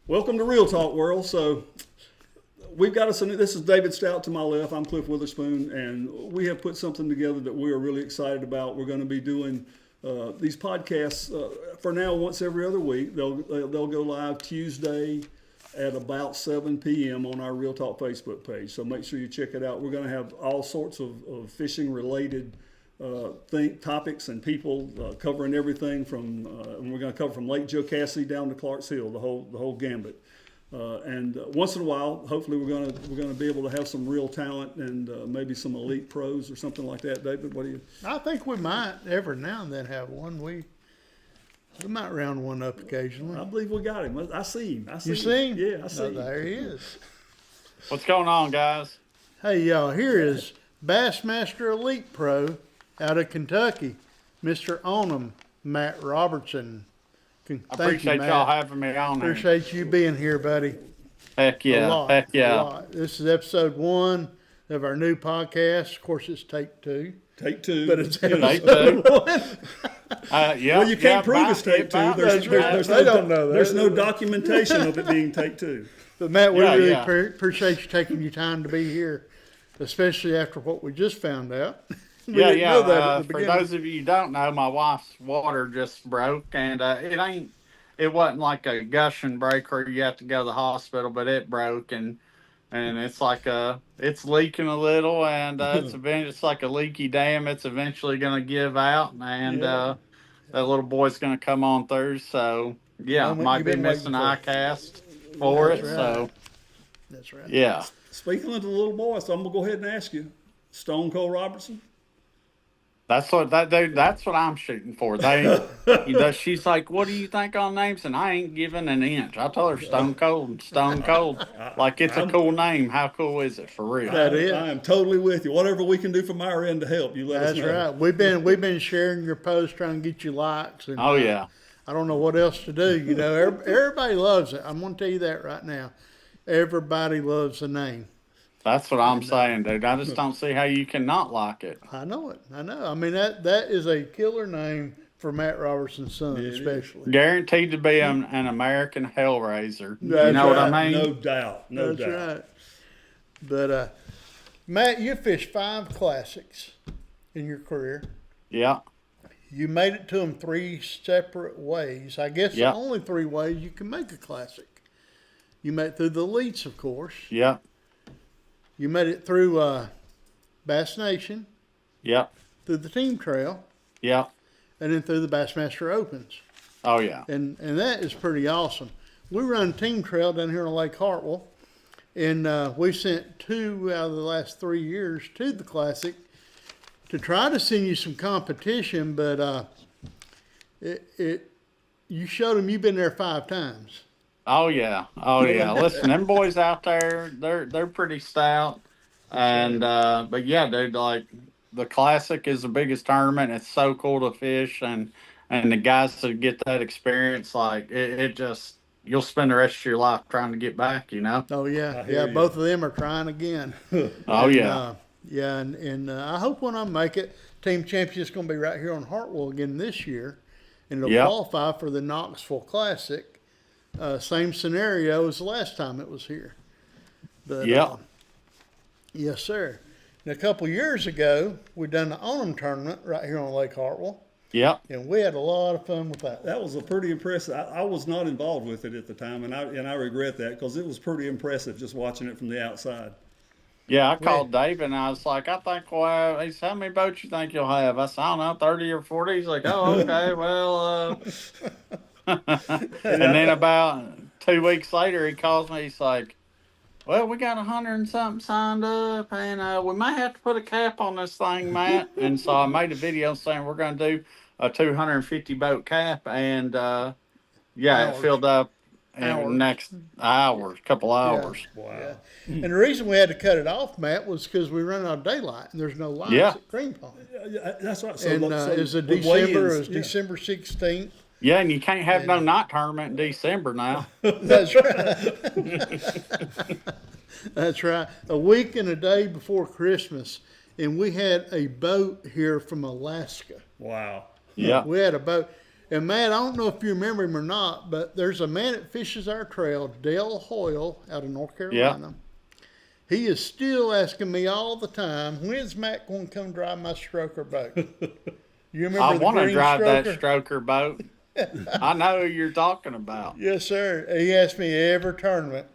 Welcome to Real Talk World. So we've got this is David Stout to my left. I'm Cliff Witherspoon, and we have put something together that we are really excited about. We're going to be doing these podcasts for now once every other week. They'll go live Tuesday at about 7 p.m. on our Real Talk Facebook page. So make sure you check it out. We're going to have all sorts of fishing related topics and people covering everything from, and we're going to cover from Lake Jocassee down to Clark's Hill, the whole gambit. And once in a while, hopefully we're going to be able to have some real talent and maybe some elite pros or something like that. David, what do you? I think we might every now and then have one. We might round one up occasionally. I believe we got him. I see him. You see him? Yeah, I see him. There he is. What's going on, guys? Hey, y'all, here is Bassmaster Elite Pro out of Kentucky, Mr. Onum, Matt Robertson. I appreciate y'all having me on here. Appreciate you being here, buddy. Heck yeah. Heck yeah. This is episode 1 of our new podcast. Of course, it's take 2. Take 2. But it's take 2. Well, you can't prove it's take 2. There's no documentation of it being take 2. But Matt, we really appreciate you taking your time to be here, especially after what we just found out. For those of you who don't know, my wife's water just broke, and it wasn't like a gushing break where you have to go to the hospital, but it broke, and it's like it's leaking a little, and it's like a leaky dam. It's eventually going to give out, and that little boy's going to come on through. So might be missing eye cast for it. Right. So that's right. Yeah. Speaking of the little boy, so I'm gonna go ahead and ask you, Stone Cold Robertson. That's what I'm shooting for. She's like, "What do you think on names?" And I ain't giving an inch. I told her Stone Cold. Like it's a cool name. How cool is it for real? That is. I am totally with you. Whatever we can do from our end to help you, let us know. That's right. We've been sharing your posts, trying to get you likes. And, I don't know what else to do. You know, everybody loves it. I'm going to tell you that right now. Everybody loves the name. That's what I'm saying, dude. I just don't see how you can not like it. I know it. I know. I mean, that is a killer name for Matt Robertson's son, especially. Guaranteed to be an American Hellraiser. That's you know right. what I mean? No doubt. That's right. But, Matt, you fished 5 classics in your career. Yeah. You made it to them 3 separate ways. I guess the only 3 ways you can make a classic. You made it through the elites, of course. Yeah. You made it through Bass Nation. Yep. Through the Team Trail. Yep. And then through the Bassmaster Opens. Oh, yeah. And that is pretty awesome. We run Team Trail down here on Lake Hartwell. And we sent 2 out of the last 3 years to the Classic to try to send you some competition. But you showed them you've been there 5 times. Oh yeah. Listen, them boys out there, they're pretty stout, and but yeah, dude, like the Classic is the biggest tournament. It's so cool to fish, and the guys to get that experience, like it just you'll spend the rest of your life trying to get back. You know. Oh yeah. Both of them are trying again. Oh and I hope when I make it, Team Champion's going to be right here on Hartwell again this year, and it'll qualify for the Knoxville Classic. Same scenario as the last time it was here. But, yes, sir. And a couple years ago, we done the Onum tournament right here on Lake Hartwell. Yep. And we had a lot of fun with that. That was a pretty impressive. I was not involved with it at the time, and I regret that because it was pretty impressive just watching it from the outside. Yeah, I called Dave and I was like, I think, well, he said, how many boats you think you'll have? I said, I don't know, 30 or 40. He's like, oh, okay, well, and then about 2 weeks later, he calls me. He's like, well, we got 100 and something signed up, and we might have to put a cap on this thing, Matt. And so I made a video saying we're going to do a 250 boat cap, and it filled up in the next couple hours. Wow. Yeah. And the reason we had to cut it off, Matt, was because we run out of daylight, and there's no lights at Green Pond. Yeah, that's right. So, and it was December 16th. Yeah, and you can't have no night tournament in December now. That's right. That's right. A week and a day before Christmas, and we had a boat here from Alaska. Wow. Yeah. We had a boat, And Matt, I don't know if you remember him or not, but there's a man that fishes our trail, Dale Hoyle, out of North Carolina. He is still asking me all the time, when's Matt going to come drive my stroker boat? You remember I want to drive that stroker? stroker boat. I know who you're talking about. Yes, sir. He asked me every tournament.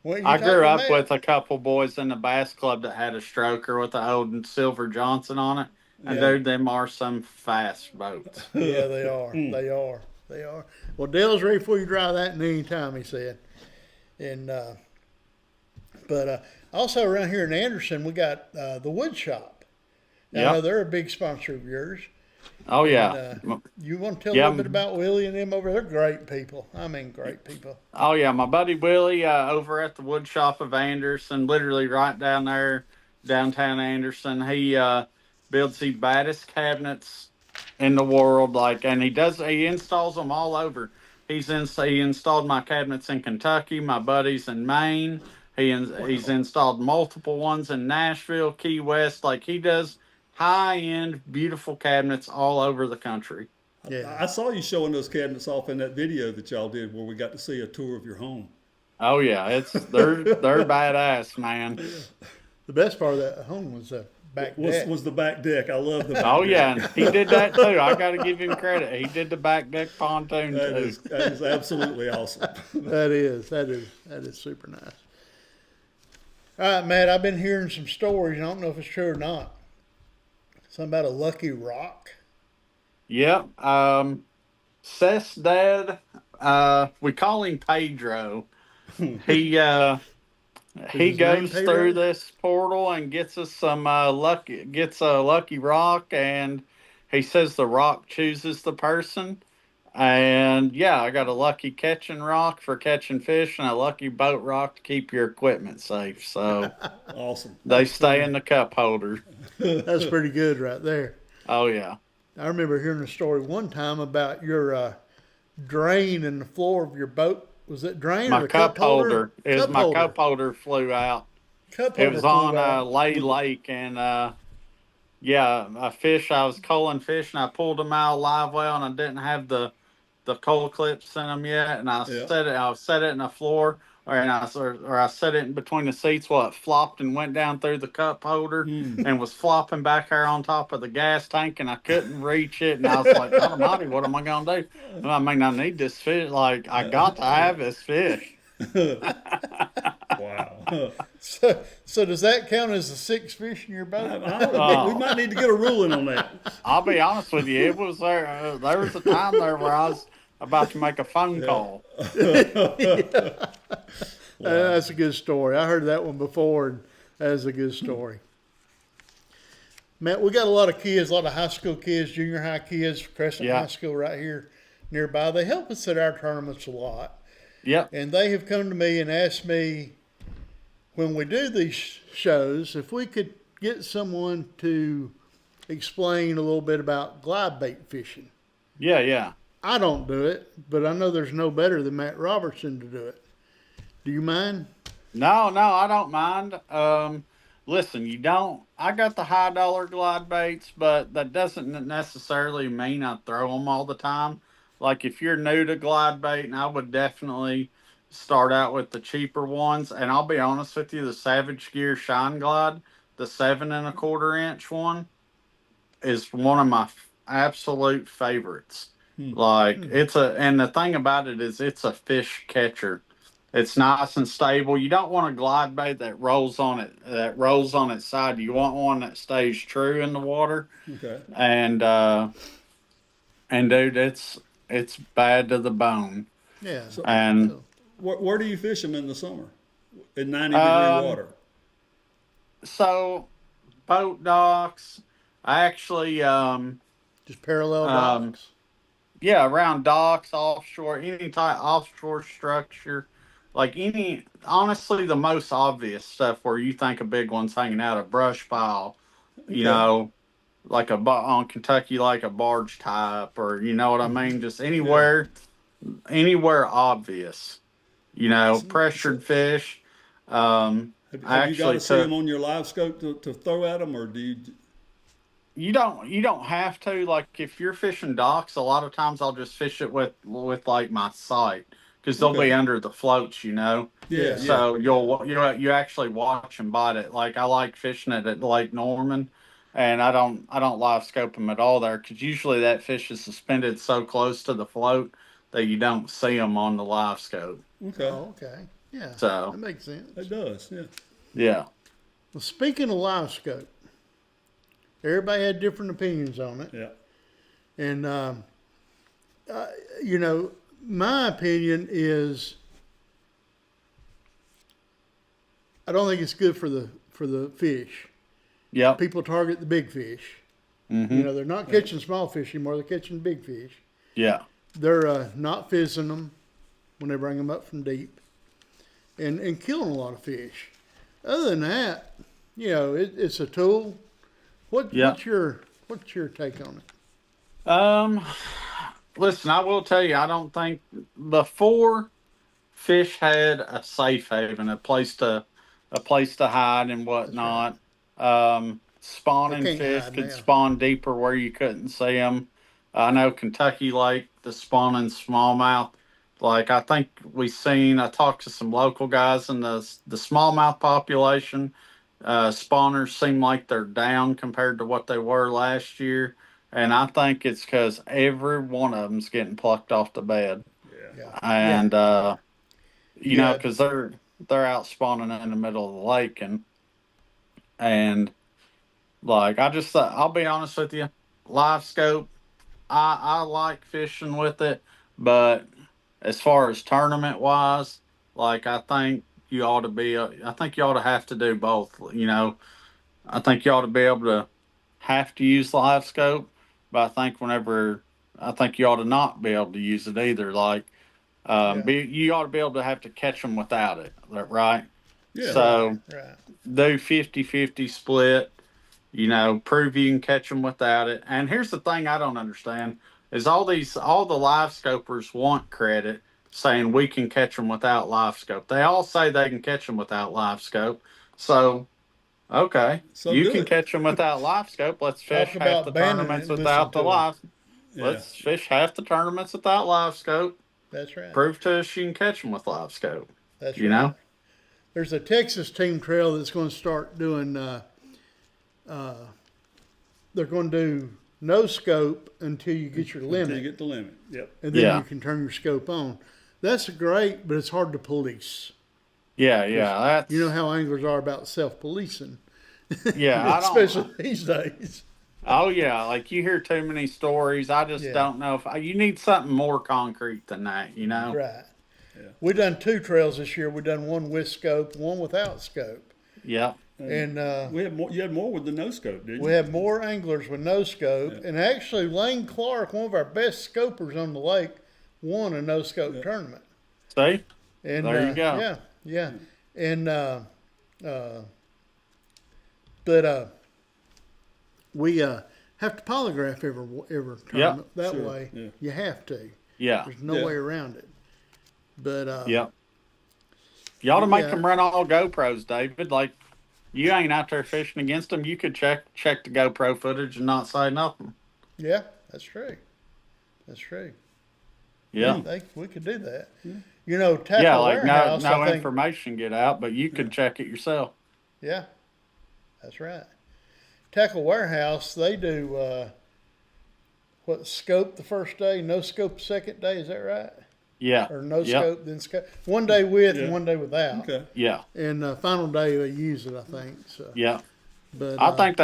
I grew up with a couple boys in the bass club that had a stroker with the old Silver Johnson on it. And dude, them are some fast boats. Yeah, they are. They are. They are. Well, Dale's ready for you to drive that any time, he said. And but also around here in Anderson, we got the Wood Shop. Now, I know they're a big sponsor of yours. Oh, yeah. And, you want to tell a little bit about Willie and them over there? They're great people. I mean, great people. Oh, yeah. My buddy Willie over at the Wood Shop of Anderson, literally right down there, downtown Anderson. He builds the baddest cabinets in the world. And he installs them all over. He installed my cabinets in Kentucky, my buddies in Maine. He's installed multiple ones in Nashville, Key West. He does high-end, beautiful cabinets all over the country. Yeah, I saw you showing those cabinets off in that video that y'all did where we got to see a tour of your home. Oh yeah, they're badass, man. The best part of that home was the back deck. Was the back deck. I love the back deck. Yeah, he did that too. I got to give him credit. He did the back deck pontoon too. That is absolutely awesome. That is super nice. All right, Matt, I've been hearing some stories. I don't know if it's true or not. Something about a lucky rock. Yep. Seth's dad, we call him Pedro. He goes through this portal and gets us some gets a lucky rock, and he says the rock chooses the person. And yeah, I got a lucky catching rock for catching fish and a lucky boat rock to keep your equipment safe. So awesome. They stay in the cup holder. That's pretty good right there. Oh yeah. I remember hearing a story one time about your drain in the floor of your boat. Was it drain or the cup holder? My cup holder flew out. It was on Lay Lake, and I was culling fish, and I pulled them out of live well, and I didn't have the coal clips in them yet, and I set it in the floor, or I set it in between the seats while it flopped and went down through the cup holder and was flopping back there on top of the gas tank, and I couldn't reach it, and I was like, Almighty, what am I gonna do? I mean, I need this fish. I got to have this fish. Wow. So does that count as the 6 fish in your boat? We might need to get a ruling on that. I'll be honest with you. It was there. There was a time there where I was about to make a phone call. That's a good story. I heard that one before, and that's a good story. Matt, we got a lot of kids, a lot of high school kids, junior high kids, Crescent High School right here nearby. They help us at our tournaments a lot. Yep. And they have come to me and asked me, when we do these shows, if we could get someone to explain a little bit about glide bait fishing. Yeah. I don't do it, but I know there's no better than Matt Robertson to do it. Do you mind? No, I don't mind. Listen, I got the high dollar glide baits, but that doesn't necessarily mean I throw them all the time. If you're new to glide baiting, I would definitely start out with the cheaper ones. And I'll be honest with you, the Savage Gear Shine Glide, the 7.25-inch one, is one of my absolute favorites. And the thing about it is it's a fish catcher. It's nice and stable. You don't want a glide bait that rolls on its side. You want one that stays true in the water. Okay. And dude, it's bad to the bone. Yeah. And where do you fish them in the summer? In 90-degree water? So, boat docks. I actually just parallel docks. Yeah, around docks, offshore, any type offshore structure. Honestly, the most obvious stuff where you think a big one's hanging out, a brush pile, you know, on Kentucky, like a barge type, or you know what I mean? Just anywhere obvious, pressured fish. Have you got to see them on your live scope to throw at them, or do you? you don't have to, like, if you're fishing docks, a lot of times I'll just fish it with like my sight, because they'll Okay. be under the floats, Yeah, yeah. so you actually watch and bite it. Like, I like fishing it at Lake Norman, and I don't live scope them at all there, because usually that fish is suspended so close to the float that you don't see them on the live scope. Okay. Oh, okay. Yeah, So that makes sense. It does. Yeah. yeah, Well, speaking of live scope, everybody had different opinions on it. Yeah. And, you know, my opinion is I don't think it's good for the fish. yep, People target the big fish. mm-hmm. You know, they're not catching small fish anymore. They're catching big fish. Yeah, They're not fizzing them when they bring them up from deep, and killing a lot of fish. Other than that, you know, it's a tool. Yeah. What's your take on it? Listen, I will tell you, I don't think before fish had a safe haven, a place to hide and whatnot. Spawning They can't fish hide could now. spawn deeper where you couldn't see them. I know Kentucky Lake, the spawning smallmouth. Like, I think I talked to some local guys in the smallmouth population. Spawners seem like they're down compared to what they were last year. And I think it's because every one of them's getting plucked off the bed. Yeah. Yeah. And, Yeah. because they're out spawning in the middle of the lake. And like, I'll be honest with you, live scope, I like fishing with it, but as far as tournament wise, like, I think you ought to have to do both. I think you ought to be able to have to use live scope, but I think you ought to not be able to use it either. Like, Yeah. you ought to be able to have to catch them without it, right? Yeah. So Right. do 50-50 split, prove you can catch them without it. And here's the thing I don't understand is all the live scopers want credit saying we can catch them without live scope. They all say they can catch them without live scope. So, okay, So you do can it. catch them without live scope. Let's fish Talk half about the banning tournaments it and without the listen to 'em. live. Yeah. Let's fish half the tournaments without live scope. That's right. Prove to us you can catch them with live scope. That's You right. know? There's a Texas team trail that's going to start doing. They're going to do no scope until you get your Until limit, you get the limit. Yep. and then Yeah. you can turn your scope on. That's great, but it's hard to police. Yeah. That's You know how anglers are about self-policing, yeah. I don't. especially these days. Oh yeah, like, you hear too many stories. I just Yeah. don't know if you need something more concrete than that. Right. Yeah. We done 2 trails this year. We done one with scope, one without scope, Yeah. and We had more. You had more with the no scope, didn't you? we have more anglers with no scope. Yeah. And actually, Lane Clark, one of our best scopers on the lake, won a no scope tournament. See? And There you go. Yeah, yeah. And but we have to polygraph every tournament that Sure, way. yeah. You have to. Yeah. There's no Yeah. way around it. But Yeah. You ought to make Yeah. them run all GoPros, David. Like, you ain't out there fishing against them. You could check the GoPro footage and not say nothing. yeah, that's true. That's true. Yeah. I think we could do that. You know, Tackle Yeah, like, Warehouse. no I think, information get out, but you could check it yourself. Yeah, that's right. Tackle Warehouse, they do what, scope the first day, no scope the second day. Is that right? Yeah. Or no Yep. scope, then scope. One day with Yeah. and one day without. Okay. Yeah. And final day they use it, I think. So, Yeah. but I think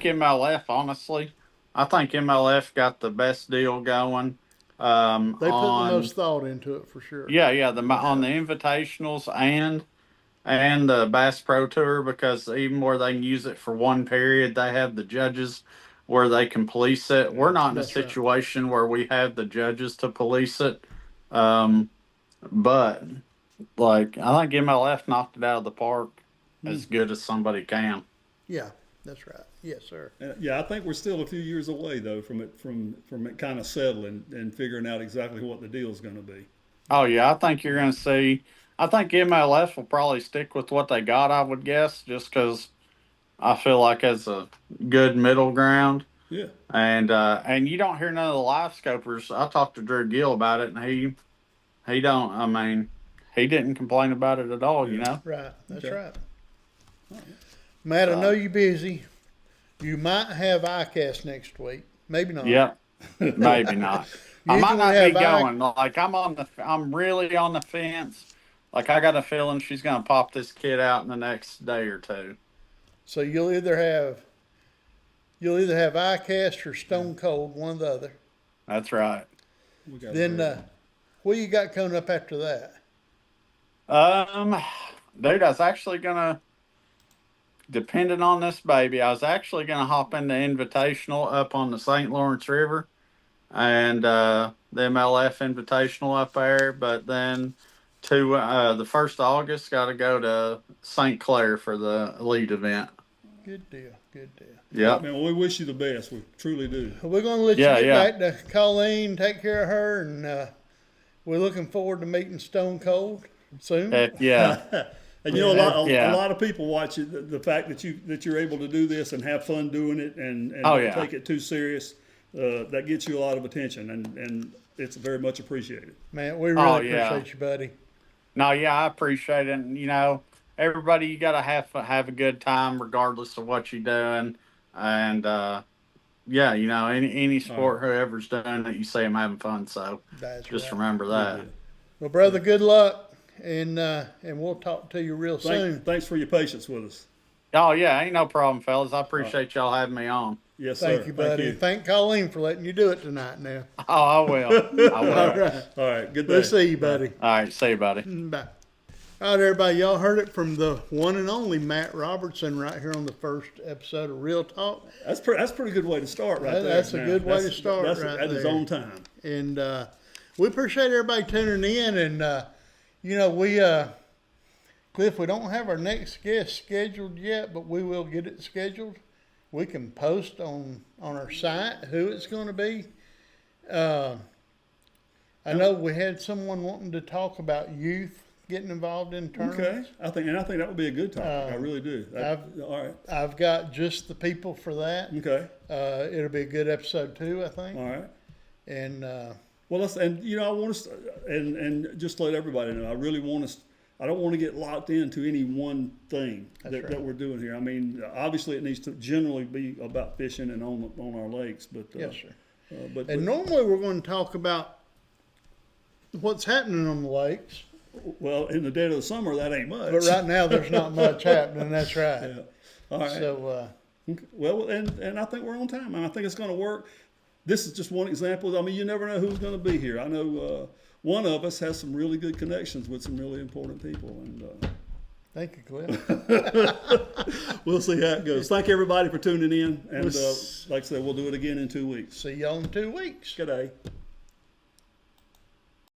MLF, honestly, I think MLF got the best deal going. they put on, the most thought into it for sure. Yeah, on the invitationals and the Bass Pro Tour, because even where they can use it for one period, they have the judges where they can police it. We're not in a That's right. situation where we have the judges to police it. But, like, I think MLF knocked it out of the park as good as somebody can. Yeah, that's right. Yes, sir. Yeah, I think we're still a few years away though from it kind of settling and figuring out exactly what the deal's going to be. Oh yeah, I think you're going to see. I think MLF will probably stick with what they got. I would guess, just because I feel like as a good middle ground. Yeah. And you don't hear none of the live scopers. I talked to Drew Gill about it, and he don't. I mean, he didn't complain about it at all. You know. Right. That's Okay. right. Matt, I know you're busy. You might have ICAST next week. Maybe not. Yep. Maybe not. I might not Usually be have going. Like I'm really on the fence. Like I got a feeling she's gonna pop this kid out in the next day or two. So you'll either have ICAST or Stone Cold, one or the other. That's right. We got Then what you got coming up after that? Dude, I was actually gonna, depending on this baby, I was actually gonna hop in the Invitational up on the St. Lawrence River, and the MLF Invitational up there. But then, the 1st of August, got to go to St. Clair for the elite event. Good deal. Good deal. Yeah. Man, well, we wish you the best. We truly do. We're going to let Yeah, you yeah. get back to Colleen, take care of her, and we're looking forward to meeting Stone Cold soon. Heck yeah. And you know, a Yeah. lot of people watch it. The fact that you're able to do this and have fun doing it and Oh, don't yeah. take it too serious, that gets you a lot of attention, and it's very much appreciated. Man, we really yeah. appreciate you, buddy. No, yeah, I appreciate it. And, you know, everybody, you got to have a good time regardless of what you're doing. And, yeah, you know, any sport, whoever's doing it, you see them having fun. So That's just right. remember that. Yeah. Well, brother, good luck, and we'll talk to you real soon. Thanks for your patience with us. Oh, yeah, ain't no problem, fellas. I appreciate y'all having me on. Yes, sir. Thank you, buddy. Thank Colleen for letting you do it tonight now. Oh, I will. I will. All right. All right. Good day. We'll see you, buddy. All right, see you, buddy. Bye. All right, everybody. Y'all heard it from the one and only Matt Robertson right here on the first episode of Real Talk. That's a pretty good way to start right there. That's a Now, good way to that's- start that's right at his there. own time. And we appreciate everybody tuning in. And, you know, Cliff, we don't have our next guest scheduled yet, but we will get it scheduled. We can post on our site who it's going to be. I know we had someone wanting to talk about youth getting involved in Okay. tournaments. I think that would be a good topic. I really do. All right. I've got just the people for that. Okay. It'll be a good episode too, I think. All right. And Well, I want us, and just to let everybody know, I really want us. I don't want to get locked into any one thing that we're doing here. I mean, obviously, it needs to generally be about fishing and on our lakes. But yes, sir. But normally we're going to talk about what's happening on the lakes. well, in the dead of the summer, that ain't much. But right now, there's not much happening. That's right. Yeah. All right. So, Okay. Well, and I think we're on time, and I think it's going to work. This is just one example. I mean, you never know who's going to be here. I know one of us has some really good connections with some really important people, and thank you, Cliff. we'll see how it goes. Thank everybody for tuning in, and We'll like I said, we'll do it again in 2 weeks. See y'all in 2 weeks. Good day.